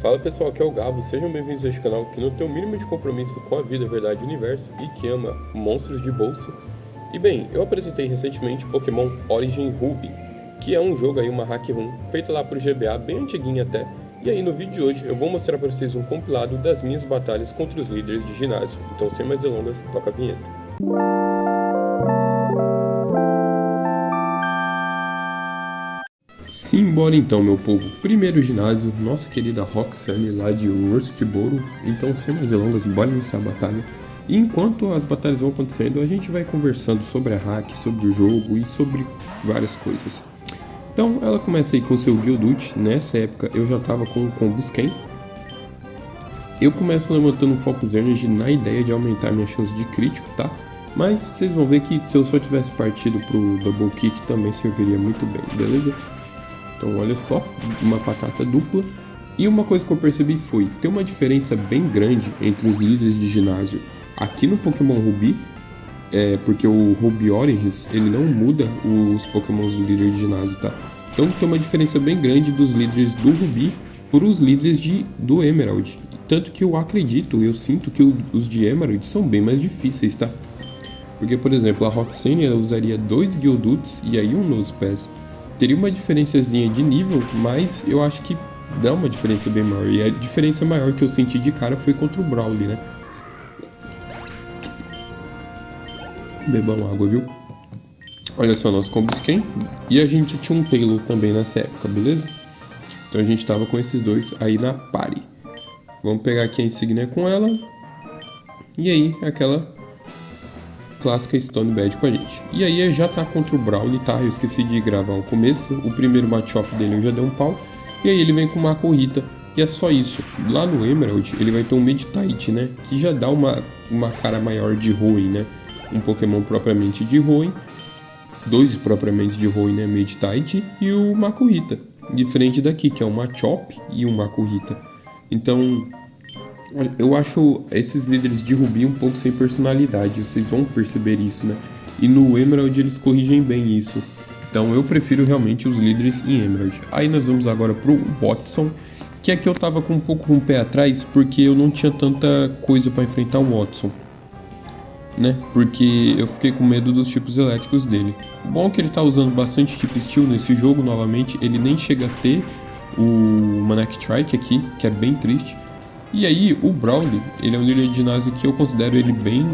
Fala pessoal, aqui é o Gabo, sejam bem-vindos a este canal que não tem o mínimo de compromisso com a vida, a verdade e o universo e que ama monstros de bolso. E bem, eu apresentei recentemente Pokémon Origin Ruby, que é um jogo aí, uma hack room, feita lá pro GBA, bem antiguinha até. E aí no vídeo de hoje eu vou mostrar para vocês um compilado das minhas batalhas contra os líderes de ginásio. Então sem mais delongas, toca a vinheta. Simbora então, meu povo. Primeiro ginásio, nossa querida Roxanne lá de Rustboro. Então, sem mais delongas, bora iniciar a batalha. E enquanto as batalhas vão acontecendo, a gente vai conversando sobre a hack, sobre o jogo e sobre várias coisas. Então, ela começa aí com o seu Geodude. Nessa época, eu já tava com o Combusken. Eu começo levantando um Focus Energy na ideia de aumentar minha chance de crítico, tá? Mas vocês vão ver que se eu só tivesse partido pro Double Kick também serviria muito bem, beleza? Então olha só, uma batata dupla. E uma coisa que eu percebi foi, tem uma diferença bem grande entre os líderes de ginásio aqui no Pokémon Ruby, porque o Ruby Origins, ele não muda os Pokémons do líder de ginásio, tá? Então tem uma diferença bem grande dos líderes do Ruby para os líderes do Emerald. Tanto que eu sinto que os de Emerald são bem mais difíceis, tá? Porque, por exemplo, a Roxanne ela usaria 2 Geodudes e aí um Nosepass. Teria uma diferençazinha de nível, mas eu acho que dá uma diferença bem maior. E a diferença maior que eu senti de cara foi contra o Brawly, né? Bebam água, viu? Olha só, nosso Combusken. E a gente tinha um Taylor também nessa época, beleza? Então a gente tava com esses dois aí na party. Vamos pegar aqui a insígnia com ela. E aí, aquela clássica Stone Bad com a gente. E aí já tá contra o Brawly, tá? Eu esqueci de gravar o começo. O primeiro Machop dele eu já dei um pau. E aí ele vem com uma corrida. E é só isso. Lá no Emerald ele vai ter um Meditite, né? Que já dá uma cara maior de Hoenn, né? Um Pokémon propriamente de Hoenn. 2 propriamente de Hoenn, né? Meditite e o Makuhita. Diferente daqui, que é um Machop e um Makuhita. Então, eu acho esses líderes de Ruby um pouco sem personalidade, vocês vão perceber isso, né? E no Emerald eles corrigem bem isso. Então eu prefiro realmente os líderes em Emerald. Aí nós vamos agora pro Watson, que aqui eu tava com um pouco com o pé atrás, porque eu não tinha tanta coisa pra enfrentar o Watson, né? Porque eu fiquei com medo dos tipos elétricos dele. O bom é que ele tá usando bastante tipo Steel nesse jogo, novamente, ele nem chega a ter o Manectrike aqui, que é bem triste. E aí, o Brawly, ele é um líder de ginásio que eu considero ele bem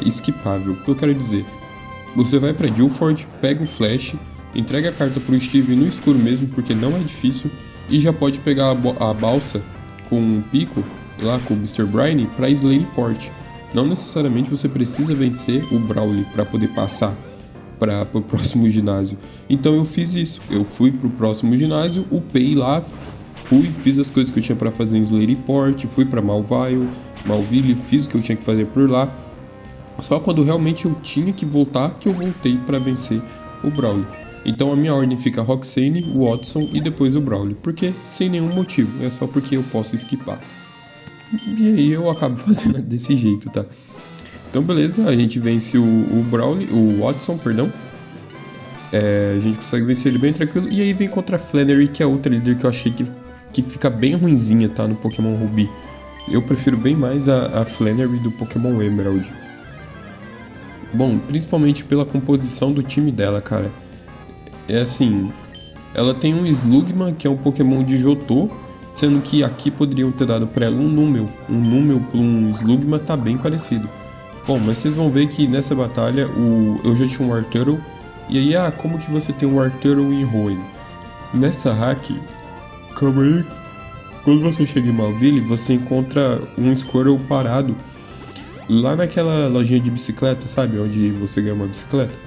esquipável. O que eu quero dizer? Você vai pra Dilford, pega o Flash, entrega a carta pro Steve no escuro mesmo, porque não é difícil, e já pode pegar a balsa com o Pico, lá com o Mr. Briny, pra Sladeport. Não necessariamente você precisa vencer o Brawly para poder passar para o próximo ginásio. Então eu fiz isso, eu fui pro próximo ginásio, upei lá, fiz as coisas que eu tinha pra fazer em Sladeport, fui pra Malville, fiz o que eu tinha que fazer por lá. Só quando realmente eu tinha que voltar, que eu voltei pra vencer o Brawly. Então a minha ordem fica Roxanne, Watson e depois o Brawly. Porque sem nenhum motivo, é só porque eu posso esquipar. E aí eu acabo fazendo desse jeito, tá? Então beleza, a gente vence o Watson, perdão. A gente consegue vencer ele bem tranquilo. E aí vem contra a Flannery, que é outra líder que eu achei que fica bem ruinzinha, tá, no Pokémon Ruby. Eu prefiro bem mais a Flannery do Pokémon Emerald. Bom, principalmente pela composição do time dela, cara. É assim, ela tem um Slugma, que é um Pokémon de Johto, sendo que aqui poderiam ter dado pra ela um Numel. Um Numel pra um Slugma tá bem parecido. Bom, mas vocês vão ver que nessa batalha eu já tinha um Wartortle. E aí, como que você tem um Wartortle em Hoenn? Nessa hack, calma aí. Quando você chega em Malville, você encontra um Squirtle parado lá naquela lojinha de bicicleta, sabe? Onde você ganha uma bicicleta.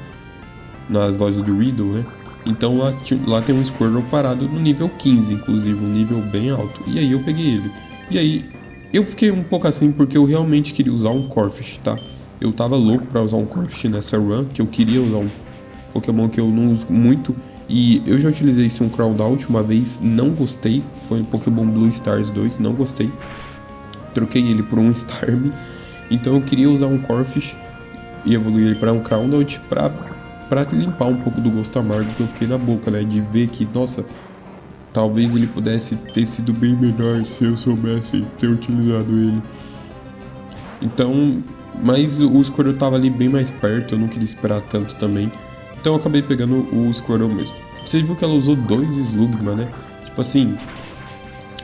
Nas lojas do Riddle, né? Então lá tem um Squirtle parado no nível 15, inclusive, um nível bem alto. E aí eu peguei ele. E aí eu fiquei um pouco assim porque eu realmente queria usar um Corphish, tá? Eu tava louco pra usar um Corphish nessa run, que eu queria usar um Pokémon que eu não uso muito. E eu já utilizei esse um Crowdout uma vez, não gostei. Foi no Pokémon Blue Stars 2, não gostei. Troquei ele por um Starmie. Então eu queria usar um Corphish e evoluir ele para um Crowdout pra limpar um pouco do gosto amargo que eu fiquei na boca, né? De ver que, nossa, talvez ele pudesse ter sido bem melhor se eu soubesse ter utilizado ele. Então, mas o Squirtle tava ali bem mais perto, eu não queria esperar tanto também. Então eu acabei pegando o Squirtle mesmo. Você viu que ela usou 2 Slugma, né? Tipo assim,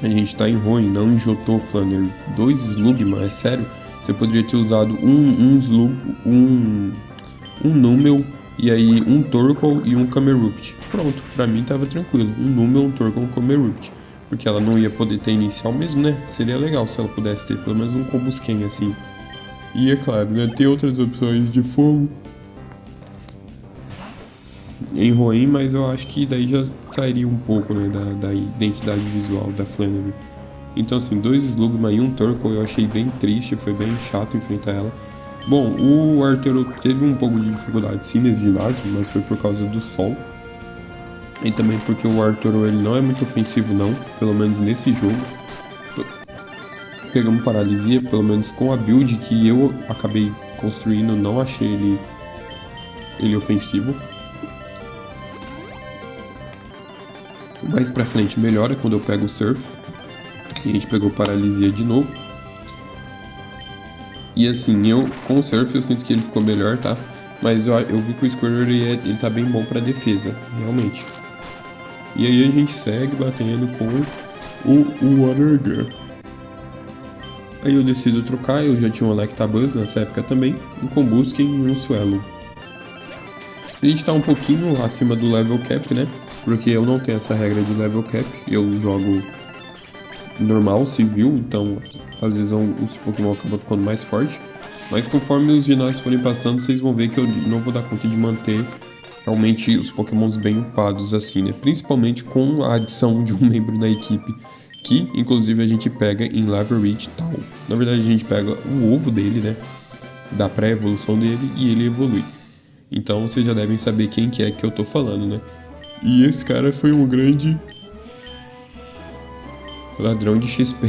a gente tá em ruim, não em Jotô, Flannery. 2 Slugma, é sério? Você poderia ter usado um Numel, e aí um Torkoal e um Camerupt. Pronto, pra mim tava tranquilo. Um Numel, um Torkoal e um Camerupt. Porque ela não ia poder ter inicial mesmo, né? Seria legal se ela pudesse ter pelo menos um Combusken assim. E é claro, né? Tem outras opções de fogo em Roen, mas eu acho que daí já sairia um pouco, né, da identidade visual da Flannery. Então assim, 2 Slugma e um Torkoal eu achei bem triste, foi bem chato enfrentar ela. Bom, o Arturo teve um pouco de dificuldade sim nesse ginásio, mas foi por causa do sol. E também porque o Arturo ele não é muito ofensivo não, pelo menos nesse jogo. Pegamos paralisia, pelo menos com a build que eu acabei construindo, não achei ele ofensivo. Mais pra frente melhora quando eu pego o Surf. E a gente pegou paralisia de novo. E assim, com o Surf eu sinto que ele ficou melhor, tá? Mas eu vi que o Squirtle ele tá bem bom pra defesa, realmente. E aí a gente segue batendo com o Water Gun. Aí eu decido trocar, eu já tinha um Electabuzz nessa época também, um Combusken e um Swellow. A gente tá um pouquinho acima do level cap, né? Porque eu não tenho essa regra de level cap, eu jogo normal, civil, então às vezes os Pokémon acabam ficando mais forte. Mas conforme os ginásios forem passando, vocês vão ver que eu não vou dar conta de manter realmente os Pokémons bem upados assim, né? Principalmente com a adição de um membro da equipe, que inclusive a gente pega em Labyrinth Town. Na verdade a gente pega o ovo dele, né? Da pré-evolução dele e ele evolui. Então vocês já devem saber quem que é que eu tô falando, né? E esse cara foi um grande ladrão de XP.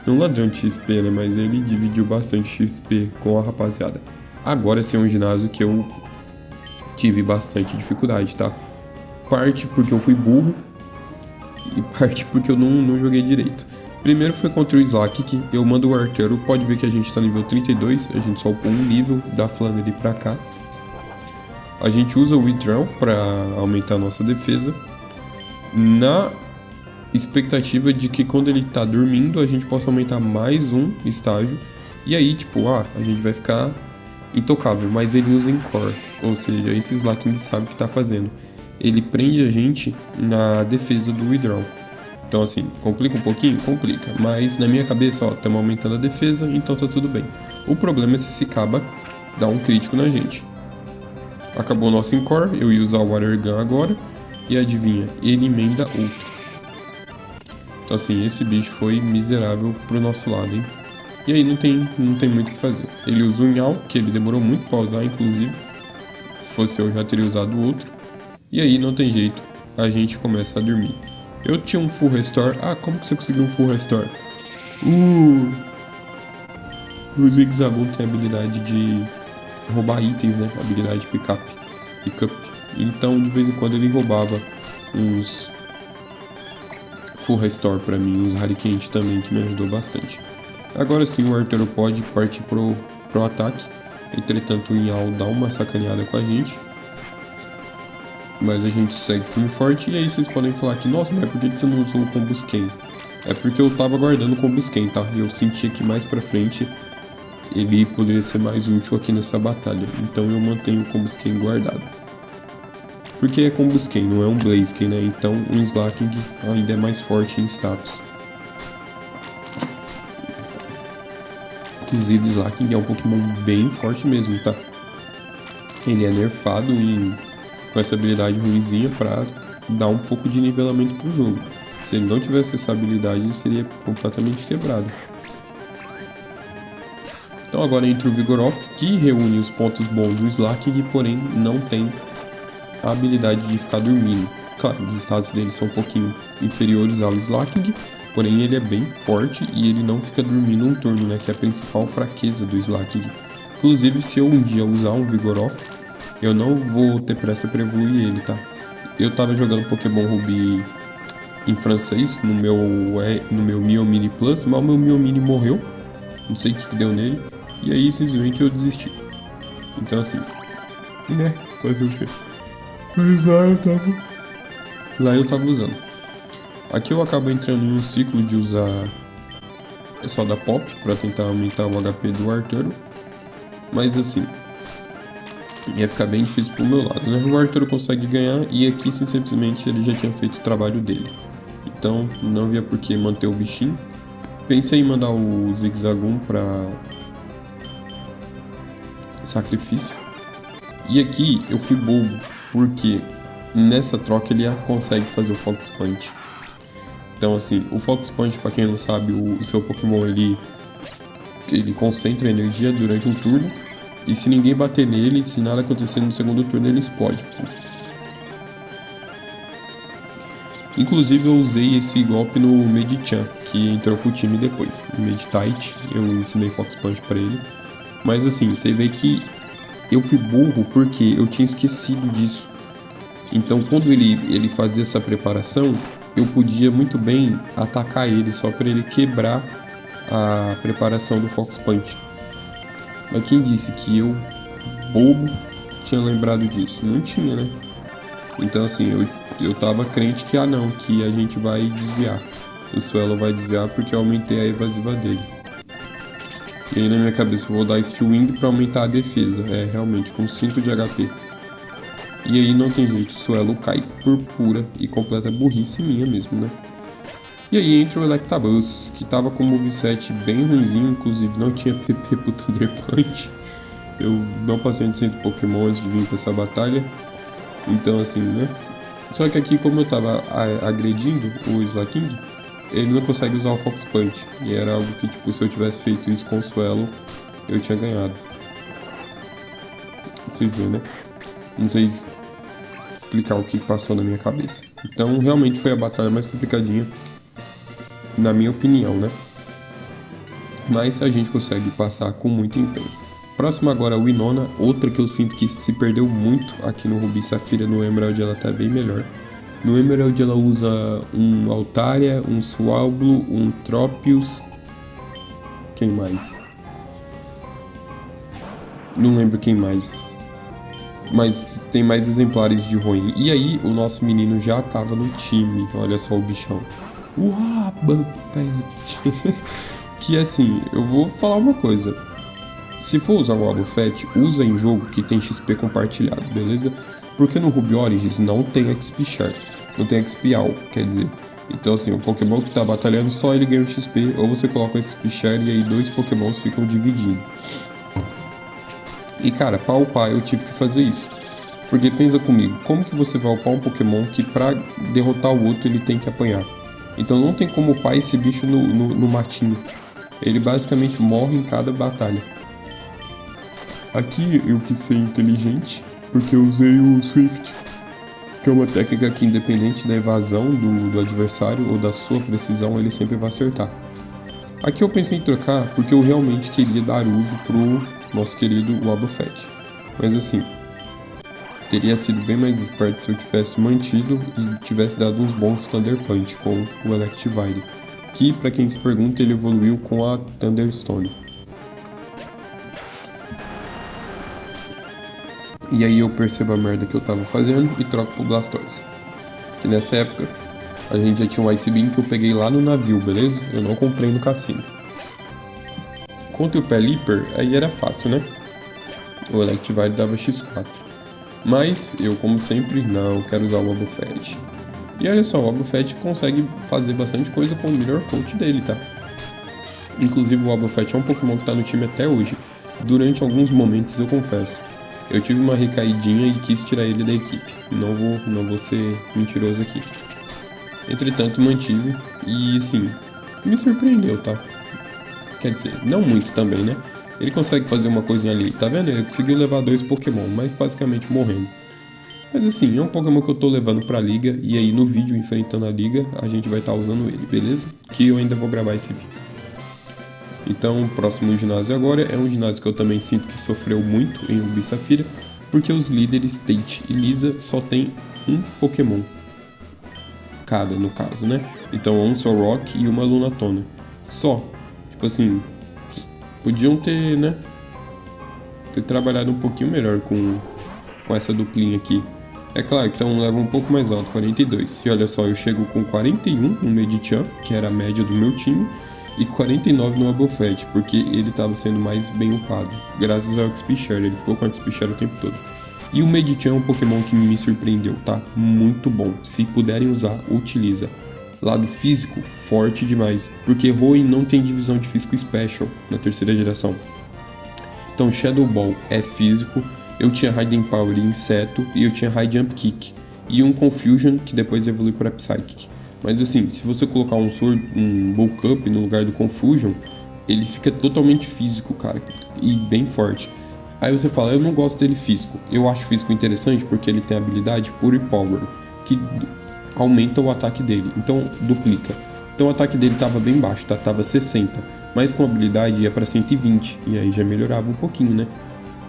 Não ladrão de XP, né? Mas ele dividiu bastante XP com a rapaziada. Agora esse é um ginásio que eu tive bastante dificuldade, tá? Parte porque eu fui burro e parte porque eu não joguei direito. Primeiro foi contra o Slack, que eu mando o Arturo. Pode ver que a gente tá nível 32, a gente só upou um nível da Flannery pra cá. A gente usa o Withdraw para aumentar a nossa defesa, na expectativa de que quando ele tá dormindo a gente possa aumentar mais um estágio. E aí, tipo, a gente vai ficar intocável, mas ele usa Encore, ou seja, esse Slaking sabe o que tá fazendo. Ele prende a gente na defesa do Withdraw. Então assim, complica um pouquinho? Complica, mas na minha cabeça, ó, estamos aumentando a defesa, então tá tudo bem. O problema é se esse Caba dá um crítico na gente. Acabou o nosso Encore, eu ia usar o Water Gun agora, e adivinha, ele emenda outro. Então assim, esse bicho foi miserável pro nosso lado, hein? E aí não tem muito o que fazer. Ele usa o Nhau, que ele demorou muito pra usar, inclusive. Se fosse eu, já teria usado o outro. E aí não tem jeito, a gente começa a dormir. Eu tinha um Full Restore. Ah, como que você conseguiu um Full Restore? O Zigzagoon tem a habilidade de roubar itens, né? A habilidade de Pickup. Então, de vez em quando ele roubava uns Full Restore pra mim, uns Harikent também, que me ajudou bastante. Agora sim, o Arturo pode partir pro ataque. Entretanto, o Nhau dá uma sacaneada com a gente. Mas a gente segue firme e forte. E aí vocês podem falar que, nossa, mas por que você não usou o Combusken? É porque eu tava guardando o Combusken, tá? E eu sentia que mais pra frente ele poderia ser mais útil aqui nessa batalha. Então eu mantenho o Combusken guardado. Porque é Combusken, não é um Blaziken, né? Então um Slaking ainda é mais forte em status. Inclusive Slaking é um Pokémon bem forte mesmo, tá? Ele é nerfado com essa habilidade ruinzinha pra dar um pouco de nivelamento pro jogo. Se ele não tivesse essa habilidade, ele seria completamente quebrado. Então agora entra o Vigoroth, que reúne os pontos bons do Slaking, porém não tem a habilidade de ficar dormindo. Claro, os status dele são um pouquinho inferiores ao Slaking, porém ele é bem forte e ele não fica dormindo um turno, né, que é a principal fraqueza do Slaking. Inclusive, se eu um dia usar um Vigoroth, eu não vou ter pressa pra evoluir ele, tá? Eu tava jogando Pokémon Ruby em francês no meu Mio Mini Plus, mas o meu Mio Mini morreu. Não sei o que deu nele. E aí simplesmente eu desisti. Então assim, né? Fazer o quê? Mas lá eu tava usando. Aqui eu acabo entrando num ciclo de usar soda pop pra tentar aumentar o HP do Arturo. Mas assim, ia ficar bem difícil pro meu lado, né? O Arturo consegue ganhar e aqui simplesmente ele já tinha feito o trabalho dele. Então não havia por que manter o bichinho. Pensei em mandar o Zigzagoon pra sacrifício. E aqui eu fui bobo, porque nessa troca ele consegue fazer o Fox Punch. Então assim, o Fox Punch, pra quem não sabe, o seu Pokémon ele concentra energia durante um turno. E se ninguém bater nele, se nada acontecer no segundo turno, ele explode. Inclusive eu usei esse golpe no Medichan, que entrou pro time depois. O Meditite, eu ensinei Fox Punch pra ele. Mas assim, você vê que eu fui burro porque eu tinha esquecido disso. Então quando ele fazia essa preparação, eu podia muito bem atacar ele só para ele quebrar a preparação do Fox Punch. Mas quem disse que eu, bobo, tinha lembrado disso? Não tinha, né? Então assim, eu tava crente que não, que a gente vai desviar. O Swellow vai desviar porque eu aumentei a evasiva dele. E aí na minha cabeça eu vou dar Steel Wing pra aumentar a defesa. É, realmente, com 5 de HP. E aí não tem jeito, o Swellow cai por pura e completa burrice minha mesmo, né? E aí entra o Electabuzz, que tava com o moveset bem ruimzinho, inclusive não tinha PP pro Thunder Punch. Eu não passei de 100 Pokémon antes de vir pra essa batalha. Então assim, né? Só que aqui, como eu tava agredindo o Slaking, ele não consegue usar o Fox Punch. E era algo que, tipo, se eu tivesse feito isso com o Swellow, eu tinha ganhado. Vocês viram, né? Não sei explicar o que passou na minha cabeça. Então, realmente foi a batalha mais complicadinha, na minha opinião, né? Mas a gente consegue passar com muito empenho. Próximo agora, a Winona, outra que eu sinto que se perdeu muito aqui no Rubi Safira. No Emerald ela tá bem melhor. No Emerald ela usa um Altaria, um Swablu, um Tropius. Quem mais? Não lembro quem mais. Mas tem mais exemplares de Roin. E aí o nosso menino já tava no time. Olha só o bichão. Uaba, pet. Que assim, eu vou falar uma coisa. Se for usar o Wobbuffet, usa em jogo que tem XP compartilhado, beleza? Porque no Ruby Origins não tem XP Share, não tem XP All, quer dizer. Então assim, o Pokémon que tá batalhando, só ele ganha o XP, ou você coloca o XP Share e aí 2 Pokémons ficam dividindo. E cara, pra upar eu tive que fazer isso. Porque pensa comigo, como que você vai upar um Pokémon que pra derrotar o outro ele tem que apanhar? Então não tem como upar esse bicho no matinho. Ele basicamente morre em cada batalha. Aqui eu quis ser inteligente, porque eu usei o Swift, que é uma técnica que, independente da evasão do adversário ou da sua precisão, ele sempre vai acertar. Aqui eu pensei em trocar porque eu realmente queria dar uso pro nosso querido Wobbuffet. Mas assim, teria sido bem mais esperto se eu tivesse mantido e tivesse dado uns bons Thunder Punch com o Electivire, que, pra quem se pergunta, ele evoluiu com a Thunderstone. E aí eu percebo a merda que eu tava fazendo e troco pro Blastoise. Que nessa época a gente já tinha um Ice Beam que eu peguei lá no navio, beleza? Eu não comprei no cassino. Contra o Pelipper, aí era fácil, né? O Electivire dava X4. Mas eu, como sempre, não quero usar o Wobbuffet. E olha só, o Wobbuffet consegue fazer bastante coisa com o Mirror Coat dele, tá? Inclusive o Wobbuffet é um Pokémon que tá no time até hoje. Durante alguns momentos, eu confesso, eu tive uma recaidinha e quis tirar ele da equipe. Não vou ser mentiroso aqui. Entretanto, mantive e, assim, me surpreendeu, tá? Quer dizer, não muito também, né? Ele consegue fazer uma coisinha ali, tá vendo? Ele conseguiu levar 2 Pokémon, mas basicamente morrendo. Mas assim, é um Pokémon que eu tô levando pra liga, e aí no vídeo enfrentando a liga, a gente vai estar usando ele, beleza? Que eu ainda vou gravar esse vídeo. Então, o próximo ginásio agora é um ginásio que eu também sinto que sofreu muito em Rubi Safira, porque os líderes Tate e Lisa só tem um Pokémon. cada, no caso, né? Então, um Solrock e uma Lunatona. Só. Tipo assim, podiam ter, né? Ter trabalhado um pouquinho melhor com essa duplinha aqui. É claro que então leva um pouco mais alto, 42. E olha só, eu chego com 41 no Medicham, que era a média do meu time, e 49 no Wobbuffet, porque ele estava sendo mais bem upado, graças ao XP Share, ele ficou com o XP Share o tempo todo. E o Medicham é um Pokémon que me surpreendeu, tá? Muito bom. Se puderem usar, utiliza. Lado físico, forte demais, porque Hoenn não tem divisão de físico Special na terceira geração. Então Shadow Ball é físico, eu tinha Hidden Power e Inseto, e eu tinha High Jump Kick, e um Confusion que depois evolui para Psychic. Mas assim, se você colocar um Bulk Up no lugar do Confusion, ele fica totalmente físico, cara, e bem forte. Aí você fala, eu não gosto dele físico. Eu acho físico interessante porque ele tem a habilidade Pure Power, que aumenta o ataque dele, então duplica. Então o ataque dele tava bem baixo, tá? Tava 60, mas com a habilidade ia para 120, e aí já melhorava um pouquinho, né?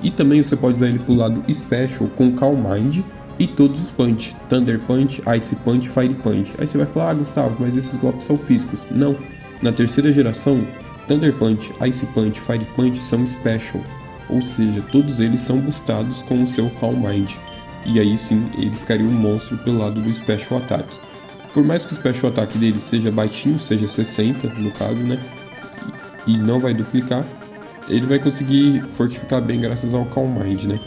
E também você pode usar ele pro lado Special com Calm Mind e todos os Punch, Thunder Punch, Ice Punch, Fire Punch. Aí você vai falar, Gustavo, mas esses golpes são físicos. Não, na terceira geração, Thunder Punch, Ice Punch, Fire Punch são Special. Ou seja, todos eles são boostados com o seu Calm Mind. E aí sim, ele ficaria um monstro pelo lado do Special Attack. Por mais que o Special Attack dele seja baixinho, seja 60 no caso, né? E não vai duplicar, ele vai conseguir fortificar bem graças ao Calm Mind, né?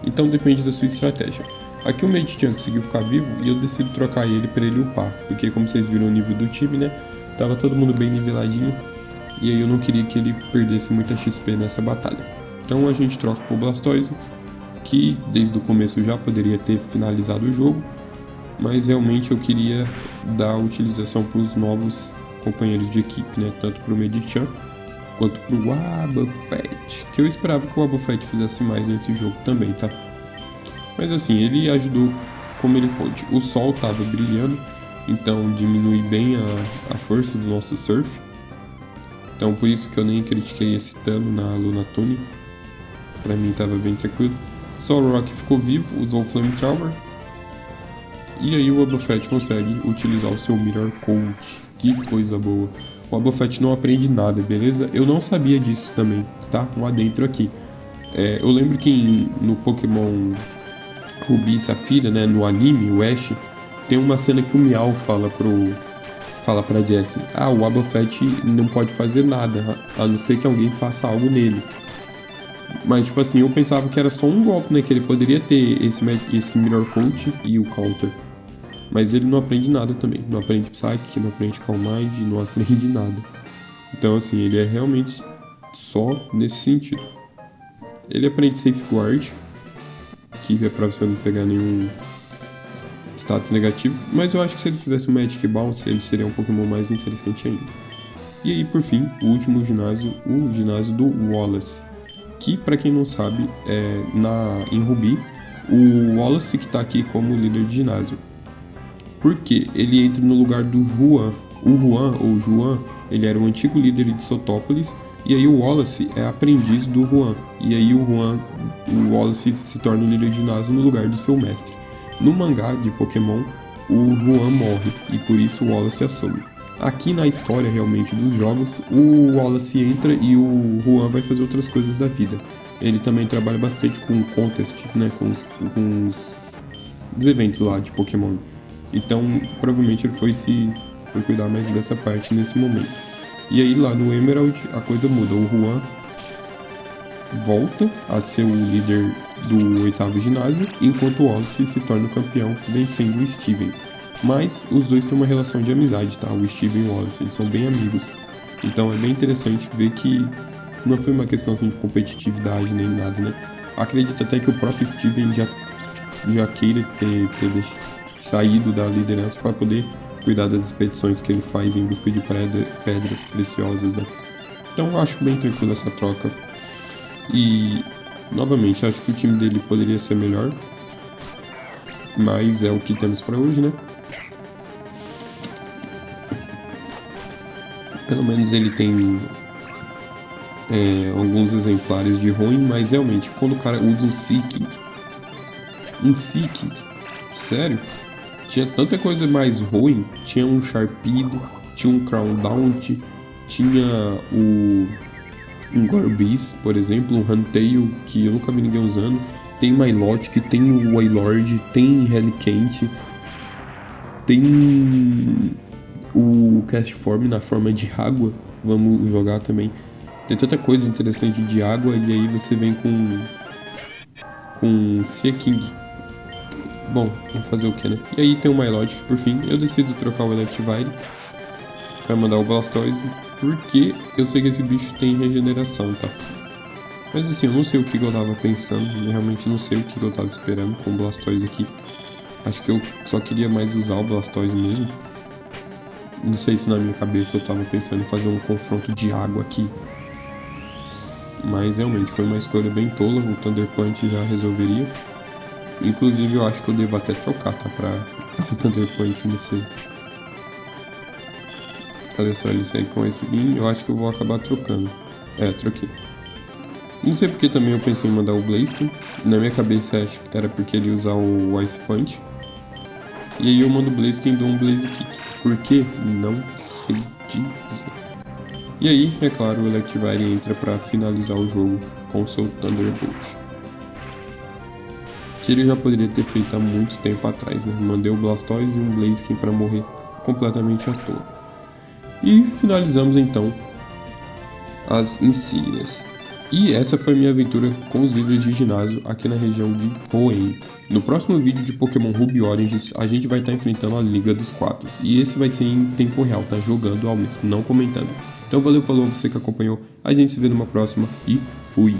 Então depende da sua estratégia. Aqui o Medicham conseguiu ficar vivo e eu decido trocar ele para ele upar. Porque como vocês viram o nível do time, né? Tava todo mundo bem niveladinho. E aí eu não queria que ele perdesse muita XP nessa batalha. Então a gente troca pro Blastoise, que desde o começo já poderia ter finalizado o jogo, mas realmente eu queria dar utilização para os novos companheiros de equipe, né? Tanto para o Medicham quanto para o Wobbuffet, que eu esperava que o Wobbuffet fizesse mais nesse jogo também, tá? Mas assim, ele ajudou como ele pôde. O sol estava brilhando, então diminui bem a força do nosso Surf. Então por isso que eu nem critiquei esse dano na Lunatone. Pra mim tava bem tranquilo. Solrock ficou vivo, usou o Flamethrower. E aí o Wobbuffet consegue utilizar o seu Mirror Coat. Que coisa boa. O Wobbuffet não aprende nada, beleza? Eu não sabia disso também, tá? Um adentro aqui. Eu lembro que no Pokémon Rubi e Safira, né? No anime, o Ash, tem uma cena que o Meow fala pra Jessie. O Wobbuffet não pode fazer nada, a não ser que alguém faça algo nele. Mas, tipo assim, eu pensava que era só um golpe, né? Que ele poderia ter esse Mirror Coat e o Counter. Mas ele não aprende nada também. Não aprende Psychic, não aprende Calm Mind, não aprende nada. Então, assim, ele é realmente só nesse sentido. Ele aprende Safeguard, que é pra você não pegar nenhum status negativo. Mas eu acho que se ele tivesse um Magic Bounce, ele seria um Pokémon mais interessante ainda. E aí, por fim, o último ginásio, o ginásio do Wallace. Que, pra quem não sabe, em Rubi, o Wallace que tá aqui como líder de ginásio. Porque ele entra no lugar do Juan. O Juan, ou Juan, ele era o antigo líder de Sotópolis, e aí o Wallace é aprendiz do Juan. E aí o Wallace se torna o líder de ginásio no lugar do seu mestre. No mangá de Pokémon, o Juan morre, e por isso o Wallace assume. Aqui na história realmente dos jogos, o Wallace entra e o Juan vai fazer outras coisas da vida. Ele também trabalha bastante com contest, né, com os eventos lá de Pokémon. Então, provavelmente ele foi cuidar mais dessa parte nesse momento. E aí lá no Emerald a coisa muda. O Juan volta a ser o líder do 8º ginásio, enquanto o Wallace se torna o campeão, vencendo o Steven. Mas os dois têm uma relação de amizade, tá? O Steven e o Wallace, eles são bem amigos. Então é bem interessante ver que não foi uma questão assim, de competitividade nem nada, né? Acredito até que o próprio Steven já queira ter saído da liderança para poder cuidar das expedições que ele faz em busca de pedras preciosas, né? Então eu acho bem tranquilo essa troca. E, novamente, acho que o time dele poderia ser melhor. Mas é o que temos para hoje, né? Pelo menos ele tem alguns exemplares de Hoenn, mas realmente, quando o cara usa um Seeking, sério? tinha tanta coisa mais ruim. Tinha um Sharpedo, tinha um Crown tinha um Gorebyss, por exemplo, um Huntail, que eu nunca vi ninguém usando. Tem Milotic, tem o Wailord, tem Relicanth, tem o Castform na forma de água, vamos jogar também. Tem tanta coisa interessante de água, e aí você vem com Seaking. Bom, vamos fazer o que, né? E aí tem o Milotic, por fim. Eu decido trocar o Electivire pra mandar o Blastoise, porque eu sei que esse bicho tem regeneração, tá? Mas assim, eu não sei o que eu tava pensando, eu realmente não sei o que eu tava esperando com o Blastoise aqui. Acho que eu só queria mais usar o Blastoise mesmo. Não sei se na minha cabeça eu tava pensando em fazer um confronto de água aqui. Mas realmente foi uma escolha bem tola, o Thunder Punch já resolveria. Inclusive eu acho que eu devo até trocar, tá? Pra o Thunder Punch nesse... Olha só, ele sai com esse Beam, eu acho que eu vou acabar trocando. É, troquei. Não sei porque também eu pensei em mandar o Blaziken. Na minha cabeça acho que era porque ele ia usar o Ice Punch. E aí eu mando o Blaziken e dou um Blazikick. Por quê? Não sei dizer. E aí, é claro, o Electivire entra para finalizar o jogo com o seu Thunderbolt. Que ele já poderia ter feito há muito tempo atrás, né? Mandei o Blastoise e um Blaziken para morrer completamente à toa. E finalizamos então as insígnias. E essa foi minha aventura com os líderes de ginásio aqui na região de Hoenn. No próximo vídeo de Pokémon Ruby Origins, a gente vai estar enfrentando a Liga dos Quatos. E esse vai ser em tempo real, tá? Jogando ao mesmo, não comentando. Então valeu, falou, você que acompanhou. A gente se vê numa próxima e